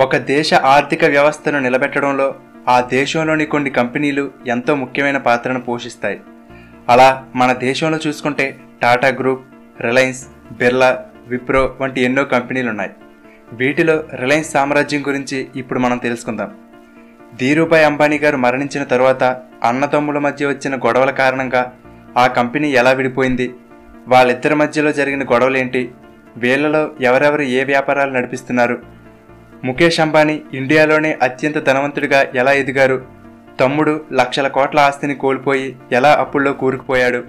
ఒక దేశ ఆర్థిక వ్యవస్థను నిలబెట్టడంలో ఆ దేశంలోని కొన్ని కంపెనీలు ఎంతో ముఖ్యమైన పాత్రను పోషిస్తాయి. అలా మన దేశంలో చూసుకుంటే టాటా గ్రూప్, రిలయన్స్, బిర్లా, విప్రో వంటి ఎన్నో కంపెనీలున్నాయి. వీటిలో రిలయన్స్ సామ్రాజ్యం గురించి ఇప్పుడు మనం తెలుసుకుందాం. ధీరూభాయ్ అంబానీ గారు మరణించిన తరువాత అన్నదమ్ముల మధ్య వచ్చిన గొడవల కారణంగా ఆ కంపెనీ ఎలా విడిపోయింది, వాళ్ళిద్దరి మధ్యలో జరిగిన గొడవలేంటి, వీళ్లలో ఎవరెవరు ఏ వ్యాపారాలు నడిపిస్తున్నారు, ముఖేష్ అంబానీ ఇండియాలోనే అత్యంత ధనవంతుడిగా ఎలా ఎదిగారు, తమ్ముడు లక్షల కోట్ల ఆస్తిని కోల్పోయి ఎలా అప్పుల్లో కూరుకుపోయాడు,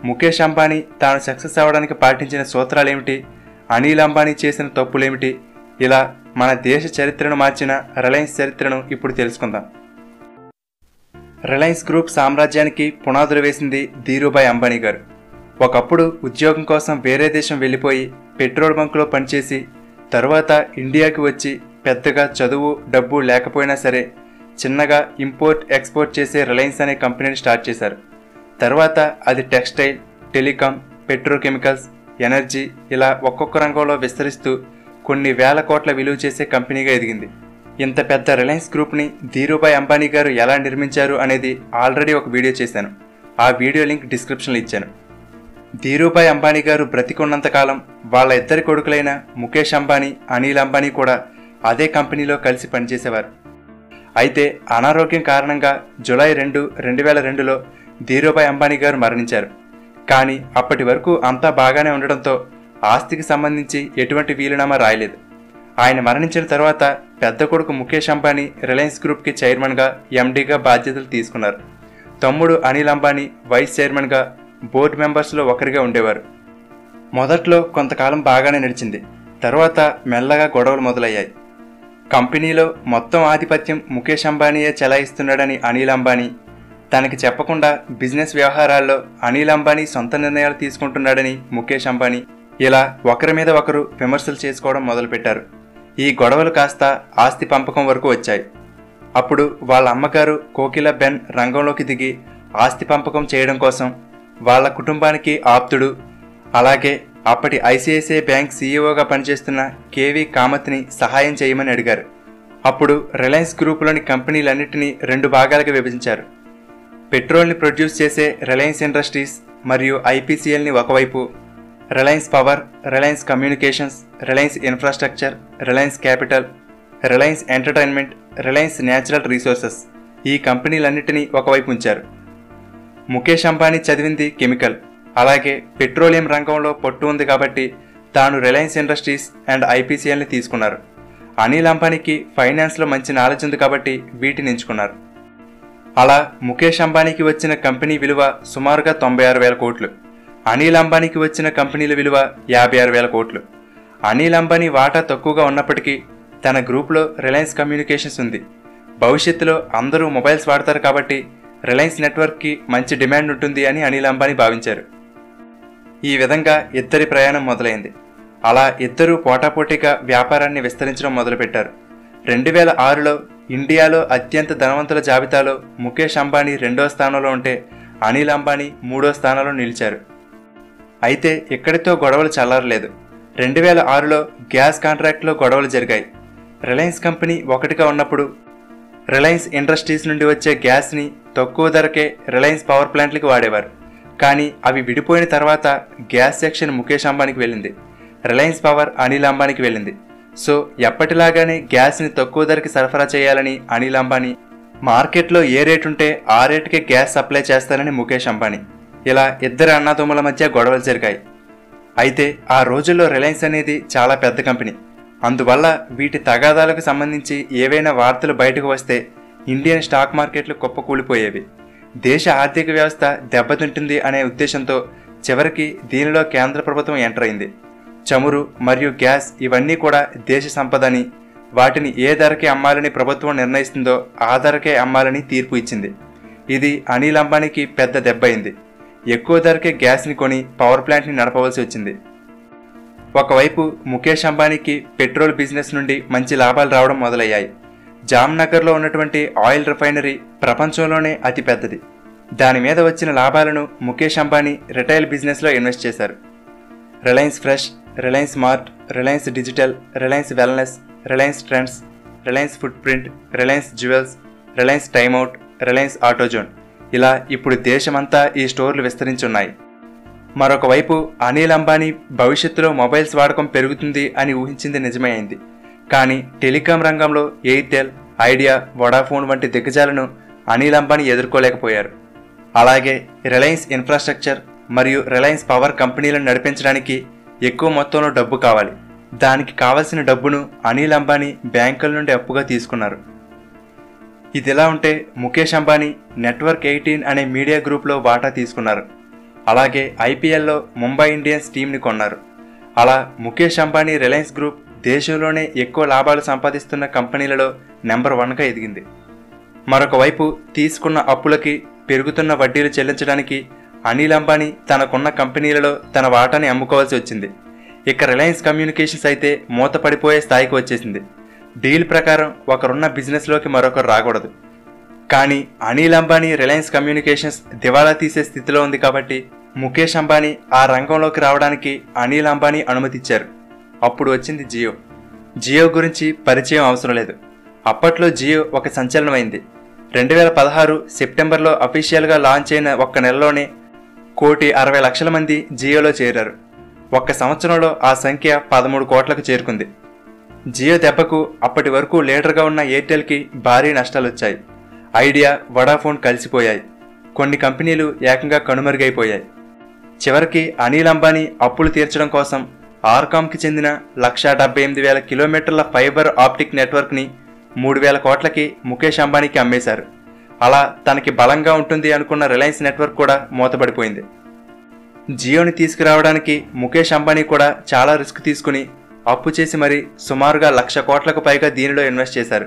ముఖేష్ అంబానీ తాను సక్సెస్ అవ్వడానికి పాటించిన సూత్రాలేమిటి, అనిల్ అంబానీ చేసిన తప్పులేమిటి, ఇలా మన దేశ చరిత్రను మార్చిన రిలయన్స్ చరిత్రను ఇప్పుడు తెలుసుకుందాం. రిలయన్స్ గ్రూప్ సామ్రాజ్యానికి పునాదులు వేసింది ధీరూభాయ్ అంబానీ గారు. ఒకప్పుడు ఉద్యోగం కోసం వేరే దేశం వెళ్ళిపోయి పెట్రోల్ బంకులో పనిచేసి తరువాత ఇండియాకి వచ్చి పెద్దగా చదువు డబ్బు లేకపోయినా సరే చిన్నగా ఇంపోర్ట్ ఎక్స్పోర్ట్ చేసే రిలయన్స్ అనే కంపెనీని స్టార్ట్ చేశారు. తర్వాత అది టెక్స్టైల్, టెలికాం, పెట్రోకెమికల్స్, ఎనర్జీ ఇలా ఒక్కొక్క రంగంలో విస్తరిస్తూ కొన్ని వేల కోట్ల విలువ చేసే కంపెనీగా ఎదిగింది. ఇంత పెద్ద రిలయన్స్ గ్రూప్ని ధీరూభాయ్ అంబానీ గారు ఎలా నిర్మించారు అనేది ఆల్రెడీ ఒక వీడియో చేశాను. ఆ వీడియో లింక్ డిస్క్రిప్షన్లో ఇచ్చాను. ధీరూభాయ్ అంబానీ గారు బ్రతికున్నంతకాలం వాళ్ళ ఇద్దరి కొడుకులైన ముఖేష్ అంబానీ, అనిల్ అంబానీ కూడా అదే కంపెనీలో కలిసి పనిచేసేవారు. అయితే అనారోగ్యం కారణంగా జూలై 2, 2002లో ధీరూభాయ్ అంబానీ గారు మరణించారు. కానీ అప్పటి వరకు అంతా బాగానే ఉండడంతో ఆస్తికి సంబంధించి ఎటువంటి వీలునామా రాయలేదు. ఆయన మరణించిన తర్వాత పెద్ద కొడుకు ముఖేష్ అంబానీ రిలయన్స్ గ్రూప్కి చైర్మన్గా, ఎండీగా బాధ్యతలు తీసుకున్నారు. తమ్ముడు అనిల్ అంబానీ వైస్ చైర్మన్గా, బోర్డు మెంబర్స్లో ఒకరిగా ఉండేవారు. మొదట్లో కొంతకాలం బాగానే నడిచింది. తర్వాత మెల్లగా గొడవలు మొదలయ్యాయి. కంపెనీలో మొత్తం ఆధిపత్యం ముఖేష్ అంబానీయే చెలాయిస్తున్నాడని అనిల్ అంబానీ, తనకి చెప్పకుండా బిజినెస్ వ్యవహారాల్లో అనిల్ అంబానీ సొంత నిర్ణయాలు తీసుకుంటున్నాడని ముఖేష్ అంబానీ, ఇలా ఒకరి మీద ఒకరు విమర్శలు చేసుకోవడం మొదలుపెట్టారు. ఈ గొడవలు కాస్త ఆస్తి పంపకం వరకు వచ్చాయి. అప్పుడు వాళ్ళ అమ్మగారు కోకిల బెన్ రంగంలోకి దిగి ఆస్తి పంపకం చేయడం కోసం వాళ్ళ కుటుంబానికి ఆప్తుడు, అలాగే అప్పటి ఐసిఐసిఐ బ్యాంక్ సీఈఓగా పనిచేస్తున్న కేవి కామత్ని సహాయం చేయమని అడిగారు. అప్పుడు రిలయన్స్ గ్రూపులోని కంపెనీలన్నింటినీ 2 భాగాలుగా విభజించారు. పెట్రోల్ని ప్రొడ్యూస్ చేసే రిలయన్స్ ఇండస్ట్రీస్ మరియు ఐపీసీఎల్ని ఒకవైపు, Reliance power, Reliance communications, Reliance infrastructure, Reliance capital, Reliance entertainment, Reliance natural resources ఈ కంపెనీలన్నింటినీ ఒకవైపు ఉంచారు. ముఖేష్ అంబానీ చదివింది కెమికల్, అలాగే పెట్రోలియం రంగంలో పట్టు ఉంది కాబట్టి తాను రిలయన్స్ ఇండస్ట్రీస్ అండ్ ఐపీసీఎల్ని తీసుకున్నారు. అనిల్ అంబానీకి ఫైనాన్స్లో మంచి నాలెడ్జ్ ఉంది కాబట్టి వీటిని ఎంచుకున్నారు. అలా ముఖేష్ అంబానీకి వచ్చిన కంపెనీ విలువ సుమారుగా 96,000 కోట్లు, అనిల్ అంబానీకి వచ్చిన కంపెనీల విలువ 56,000 కోట్లు. అనిల్ అంబానీ వాటా తక్కువగా ఉన్నప్పటికీ తన గ్రూప్లో రిలయన్స్ కమ్యూనికేషన్స్ ఉంది. భవిష్యత్తులో అందరూ మొబైల్స్ వాడతారు కాబట్టి రిలయన్స్ నెట్వర్క్కి మంచి డిమాండ్ ఉంటుంది అని అనిల్ అంబానీ భావించారు. ఈ విధంగా ఇద్దరి ప్రయాణం మొదలైంది. అలా ఇద్దరూ పోటాపోటీగా వ్యాపారాన్ని విస్తరించడం మొదలుపెట్టారు. 2006లో ఇండియాలో అత్యంత ధనవంతుల జాబితాలో ముఖేష్ అంబానీ 2వ స్థానంలో ఉంటే అనిల్ అంబానీ 3వ స్థానంలో నిలిచారు. అయితే ఇక్కడితో గొడవలు చల్లారలేదు. 2006లో గ్యాస్ కాంట్రాక్ట్లో గొడవలు జరిగాయి. రిలయన్స్ కంపెనీ ఒకటిగా ఉన్నప్పుడు రిలయన్స్ ఇండస్ట్రీస్ నుండి వచ్చే గ్యాస్ని తక్కువ ధరకే రిలయన్స్ పవర్ ప్లాంట్లకి వాడేవారు. కానీ అవి విడిపోయిన తర్వాత గ్యాస్ సెక్షన్ ముఖేష్ అంబానీకి వెళ్ళింది, రిలయన్స్ పవర్ అనిల్ అంబానీకి వెళ్ళింది. సో ఎప్పటిలాగానే గ్యాస్ని తక్కువ ధరకి సరఫరా చేయాలని అనిల్ అంబానీ, మార్కెట్లో ఏ రేటు ఉంటే ఆ రేటుకే గ్యాస్ సప్లై చేస్తానని ముఖేష్ అంబానీ, ఇలా ఇద్దరు అన్నదమ్ముల మధ్య గొడవలు జరిగాయి. అయితే ఆ రోజుల్లో రిలయన్స్ అనేది చాలా పెద్ద కంపెనీ. అందువల్ల వీటి తగాదాలకు సంబంధించి ఏవైనా వార్తలు బయటకు వస్తే ఇండియన్ స్టాక్ మార్కెట్లు కుప్పకూలిపోయేవి. దేశ ఆర్థిక వ్యవస్థ దెబ్బతింటుంది అనే ఉద్దేశంతో చివరికి దీనిలో కేంద్ర ప్రభుత్వం ఎంటర్ అయింది. చమురు మరియు గ్యాస్ ఇవన్నీ కూడా దేశ సంపదని, వాటిని ఏ ధరకే అమ్మాలని ప్రభుత్వం నిర్ణయిస్తుందో ఆ ధరకే అమ్మాలని తీర్పు ఇచ్చింది. ఇది అనిల్ అంబానీకి పెద్ద దెబ్బ అయింది. ఎక్కువ ధరకే గ్యాస్ని కొని పవర్ ప్లాంట్ని నడపవలసి వచ్చింది. ఒకవైపు ముఖేష్ అంబానీకి పెట్రోల్ బిజినెస్ నుండి మంచి లాభాలు రావడం మొదలయ్యాయి. జామ్నగర్లో ఉన్నటువంటి ఆయిల్ రిఫైనరీ ప్రపంచంలోనే అతిపెద్దది. దాని మీద వచ్చిన లాభాలను ముఖేష్ అంబానీ రిటైల్ బిజినెస్లో ఇన్వెస్ట్ చేశారు. Reliance fresh, Reliance mart, Reliance digital, Reliance wellness, Reliance trends, Reliance footprint, Reliance jewels, Reliance time out, Reliance autozone ఇలా ఇప్పుడు దేశమంతా ఈ స్టోర్లు విస్తరించున్నాయి. మరొక వైపు అనిల్ అంబానీ భవిష్యత్తులో మొబైల్స్ వాడకం పెరుగుతుంది అని ఊహించింది నిజమే అయింది. కానీ టెలికాం రంగంలో ఎయిర్టెల్, ఐడియా, వొడాఫోన్ వంటి దిగ్గజాలను అనిల్ అంబానీ ఎదుర్కోలేకపోయారు. అలాగే రిలయన్స్ ఇన్ఫ్రాస్ట్రక్చర్ మరియు రిలయన్స్ పవర్ కంపెనీలను నడిపించడానికి ఎక్కువ మొత్తంలో డబ్బు కావాలి. దానికి కావలసిన డబ్బును అనిల్ అంబానీ బ్యాంకుల నుండి అప్పుగా తీసుకున్నారు. ఇదిలా ఉంటే ముఖేష్ అంబానీ నెట్వర్క్ 18 అనే మీడియా గ్రూప్లో వాటా తీసుకున్నారు. అలాగే ఐపీఎల్లో ముంబై ఇండియన్స్ టీంని కొన్నారు. అలా ముఖేష్ అంబానీ రిలయన్స్ గ్రూప్ దేశంలోనే ఎక్కువ లాభాలు సంపాదిస్తున్న కంపెనీలలో నెంబర్ 1గా ఎదిగింది. మరొక వైపు తీసుకున్న అప్పులకి పెరుగుతున్న వడ్డీలు చెల్లించడానికి అనిల్ అంబానీ తనకున్న కంపెనీలలో తన వాటాని అమ్ముకోవాల్సి వచ్చింది. ఇక రిలయన్స్ కమ్యూనికేషన్స్ అయితే మూతపడిపోయే స్థాయికి వచ్చేసింది. డీల్ ప్రకారం ఒకరున్న బిజినెస్లోకి మరొకరు రాకూడదు. కానీ అనిల్ అంబానీ రిలయన్స్ కమ్యూనికేషన్స్ దివాలా తీసే స్థితిలో ఉంది కాబట్టి ముఖేష్ అంబానీ ఆ రంగంలోకి రావడానికి అనిల్ అంబానీ అనుమతిచ్చారు. అప్పుడు వచ్చింది జియో. జియో గురించి పరిచయం అవసరం లేదు. అప్పట్లో జియో ఒక సంచలనమైంది. 2016 సెప్టెంబర్లో అఫీషియల్గా లాంచ్ అయిన ఒక్క నెలలోనే 1,60,00,000 మంది జియోలో చేరారు. ఒక్క సంవత్సరంలో ఆ సంఖ్య 13 కోట్లకు చేరుకుంది. జియో దెబ్బకు అప్పటి వరకు లీడర్గా ఉన్న ఎయిర్టెల్కి భారీ నష్టాలు వచ్చాయి. ఐడియా, వొడాఫోన్ కలిసిపోయాయి. కొన్ని కంపెనీలు ఏకంగా కనుమరుగైపోయాయి. చివరికి అనిల్ అంబానీ అప్పులు తీర్చడం కోసం ఆర్కామ్కి చెందిన 1,78,000 కిలోమీటర్ల ఫైబర్ ఆప్టిక్ నెట్వర్క్ని 3,000 కోట్లకి ముఖేష్ అంబానీకి అమ్మేశారు. అలా తనకి బలంగా ఉంటుంది అనుకున్న రిలయన్స్ నెట్వర్క్ కూడా మూతపడిపోయింది. జియోని తీసుకురావడానికి ముఖేష్ అంబానీ కూడా చాలా రిస్క్ తీసుకుని అప్పు చేసి మరీ సుమారుగా 1,00,000 కోట్లకు పైగా దీనిలో ఇన్వెస్ట్ చేశారు.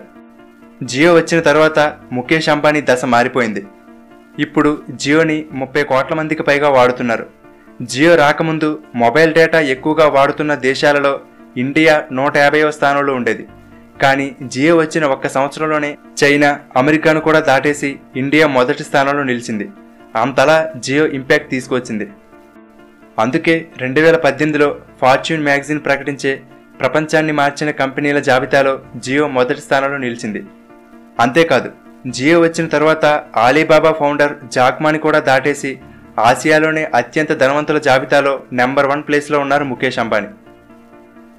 జియో వచ్చిన తర్వాత ముఖేష్ అంబానీ దశ మారిపోయింది. ఇప్పుడు జియోని 30 కోట్ల మందికి పైగా వాడుతున్నారు. జియో రాకముందు మొబైల్ డేటా ఎక్కువగా వాడుతున్న దేశాలలో ఇండియా 150వ స్థానంలో ఉండేది. కానీ జియో వచ్చిన ఒక్క సంవత్సరంలోనే చైనా, అమెరికాను కూడా దాటేసి ఇండియా మొదటి స్థానంలో నిలిచింది. అంతలా జియో ఇంపాక్ట్ తీసుకొచ్చింది. అందుకే 2018లో ఫార్చ్యూన్ మ్యాగజైన్ ప్రకటించే ప్రపంచాన్ని మార్చిన కంపెనీల జాబితాలో జియో మొదటి స్థానంలో నిలిచింది. అంతేకాదు, జియో వచ్చిన తర్వాత ఆలీబాబా ఫౌండర్ జాక్ మాని కూడా దాటేసి ఆసియాలోనే అత్యంత ధనవంతుల జాబితాలో నెంబర్ 1 ప్లేస్లో ఉన్నారు ముఖేష్ అంబానీ.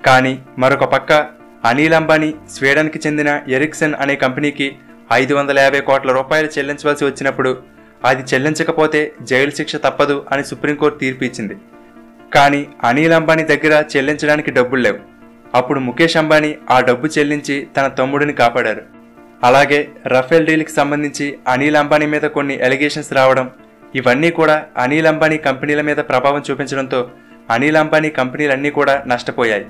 కానీ మరొక పక్క అనిల్ అంబానీ స్వీడన్కి చెందిన ఎరిక్సన్ అనే కంపెనీకి 550 కోట్ల రూపాయలు చెల్లించవలసి వచ్చినప్పుడు అది చెల్లించకపోతే జైలు శిక్ష తప్పదు అని సుప్రీంకోర్టు తీర్పు ఇచ్చింది. కానీ అనిల్ అంబానీ దగ్గర చెల్లించడానికి డబ్బులు లేవు. అప్పుడు ముఖేష్ అంబానీ ఆ డబ్బు చెల్లించి తన తమ్ముడిని కాపాడారు. అలాగే రఫేల్ డీల్కి సంబంధించి అనిల్ అంబానీ మీద కొన్ని ఎలిగేషన్స్ రావడం, ఇవన్నీ కూడా అనిల్ అంబానీ కంపెనీల మీద ప్రభావం చూపించడంతో అనిల్ అంబానీ కంపెనీలన్నీ కూడా నష్టపోయాయి.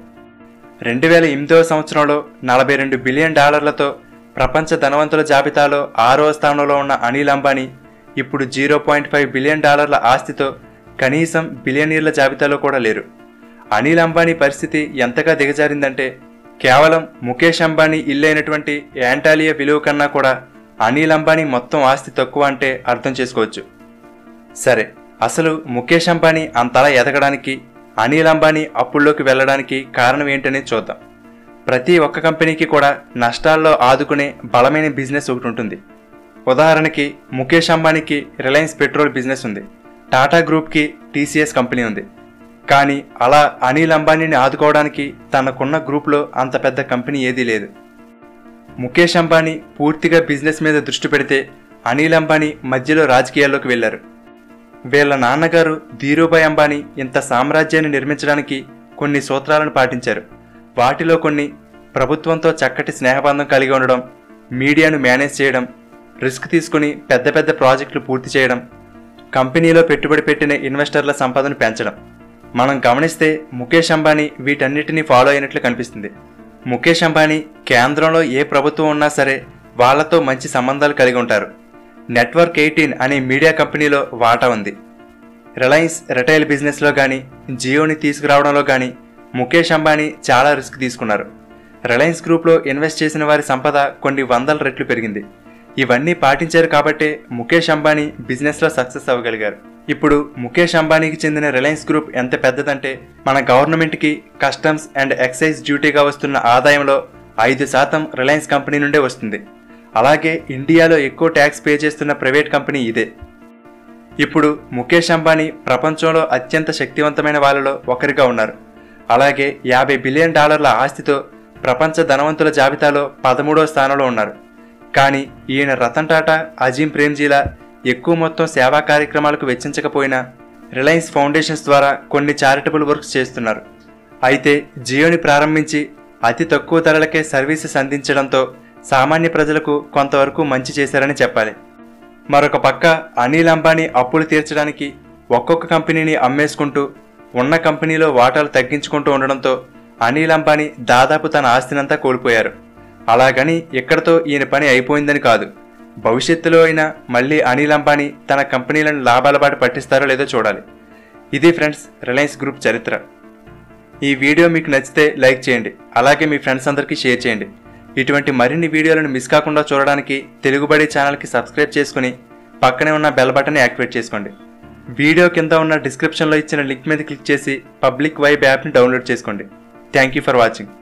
2008వ సంవత్సరంలో $42 బిలియన్ ప్రపంచ ధనవంతుల జాబితాలో 6వ స్థానంలో ఉన్న అనిల్ అంబానీ ఇప్పుడు $0.5 బిలియన్ ఆస్తితో కనీసం బిలియనీర్ల జాబితాలో కూడా లేరు. అనిల్ అంబానీ పరిస్థితి ఎంతగా దిగజారిందంటే కేవలం ముఖేష్ అంబానీ ఇల్లైనటువంటి యాంటాలియా విలువ కన్నా కూడా అనిల్ అంబానీ మొత్తం ఆస్తి తక్కువ అంటే అర్థం చేసుకోవచ్చు. సరే, అసలు ముఖేష్ అంబానీ అంతలా ఎదగడానికి, అనిల్ అంబానీ అప్పుల్లోకి వెళ్ళడానికి కారణం ఏంటనేది చూద్దాం. ప్రతి ఒక్క కంపెనీకి కూడా నష్టాల్లో ఆదుకునే బలమైన బిజినెస్ ఒకటి ఉంటుంది. ఉదాహరణకి ముఖేష్ అంబానీకి రిలయన్స్ పెట్రోల్ బిజినెస్ ఉంది, టాటా గ్రూప్కి టీసీఎస్ కంపెనీ ఉంది. కానీ అలా అనిల్ అంబానీని ఆదుకోవడానికి తనకున్న గ్రూప్లో అంత పెద్ద కంపెనీ ఏదీ లేదు. ముఖేష్ అంబానీ పూర్తిగా బిజినెస్ మీద దృష్టి పెడితే అనిల్ అంబానీ మధ్యలో రాజకీయాల్లోకి వెళ్లారు. వీళ్ళ నాన్నగారు ధీరూభాయ్ అంబానీ ఇంత సామ్రాజ్యాన్ని నిర్మించడానికి కొన్ని సూత్రాలను పాటించారు. వాటిలో కొన్ని ప్రభుత్వంతో చక్కటి స్నేహబంధం కలిగి ఉండడం, మీడియాను మేనేజ్ చేయడం, రిస్క్ తీసుకుని పెద్ద పెద్ద ప్రాజెక్టులు పూర్తి చేయడం, కంపెనీలో పెట్టుబడి పెట్టిన ఇన్వెస్టర్ల సంపదను పెంచడం. మనం గమనిస్తే ముఖేష్ అంబానీ వీటన్నిటినీ ఫాలో అయినట్లు కనిపిస్తుంది. ముఖేష్ అంబానీ కేంద్రంలో ఏ ప్రభుత్వం ఉన్నా సరే వాళ్లతో మంచి సంబంధాలు కలిగి ఉంటారు. నెట్వర్క్ 18 అనే మీడియా కంపెనీలో వాటా ఉంది. రిలయన్స్ రిటైల్ బిజినెస్లో కానీ, జియోని తీసుకురావడంలో కానీ ముఖేష్ అంబానీ చాలా రిస్క్ తీసుకున్నారు. రిలయన్స్ గ్రూప్లో ఇన్వెస్ట్ చేసిన వారి సంపద కొన్ని 100 రెట్లు పెరిగింది. ఇవన్నీ పాటించారు కాబట్టే ముఖేష్ అంబానీ బిజినెస్లో సక్సెస్ అవ్వగలిగారు. ఇప్పుడు ముఖేష్ అంబానీకి చెందిన రిలయన్స్ గ్రూప్ ఎంత పెద్దదంటే మన గవర్నమెంట్కి కస్టమ్స్ అండ్ ఎక్సైజ్ డ్యూటీగా వస్తున్న ఆదాయంలో 5% రిలయన్స్ కంపెనీ నుండే వస్తుంది. అలాగే ఇండియాలో ఎక్కువ ట్యాక్స్ పే చేస్తున్న ప్రైవేట్ కంపెనీ ఇదే. ఇప్పుడు ముఖేష్ అంబానీ ప్రపంచంలో అత్యంత శక్తివంతమైన వాళ్ళలో ఒకరిగా ఉన్నారు. అలాగే $50 బిలియన్ ఆస్తితో ప్రపంచ ధనవంతుల జాబితాలో 13వ స్థానంలో ఉన్నారు. కానీ ఈయన రతన్ టాటా, అజీం ప్రేమ్జీలా ఎక్కువ మొత్తం సేవా కార్యక్రమాలకు వెచ్చించకపోయినా రిలయన్స్ ఫౌండేషన్స్ ద్వారా కొన్ని చారిటబుల్ వర్క్స్ చేస్తున్నారు. అయితే జియోని ప్రారంభించి అతి తక్కువ ధరలకే సర్వీసెస్ అందించడంతో సామాన్య ప్రజలకు కొంతవరకు మంచి చేశారని చెప్పాలి. మరొక పక్క అనిల్ అంబానీ అప్పులు తీర్చడానికి ఒక్కొక్క కంపెనీని అమ్మేసుకుంటూ ఉన్న కంపెనీలో వాటాలు తగ్గించుకుంటూ ఉండడంతో అనిల్ అంబానీ దాదాపు తన ఆస్తినంతా కోల్పోయారు. అలాగని ఇక్కడతో ఈయన పని అయిపోయిందని కాదు. భవిష్యత్తులో అయినా మళ్ళీ అనిల్ అంబానీ తన కంపెనీలను లాభాల బాట పట్టిస్తారో లేదో చూడాలి. ఇది ఫ్రెండ్స్ రిలయన్స్ గ్రూప్ చరిత్ర. ఈ వీడియో మీకు నచ్చితే లైక్ చేయండి, అలాగే మీ ఫ్రెండ్స్ అందరికీ షేర్ చేయండి. ఇటువంటి మరిన్ని వీడియోలను మిస్ కాకుండా చూడడానికి తెలుగుబడి ఛానల్కి సబ్స్క్రైబ్ చేసుకుని పక్కనే ఉన్న బెల్ బటన్ని యాక్టివేట్ చేసుకోండి. వీడియో కింద ఉన్న డిస్క్రిప్షన్లో ఇచ్చిన లింక్ మీద క్లిక్ చేసి పబ్లిక్ వైబ్ యాప్ని డౌన్లోడ్ చేసుకోండి. Thank you for watching.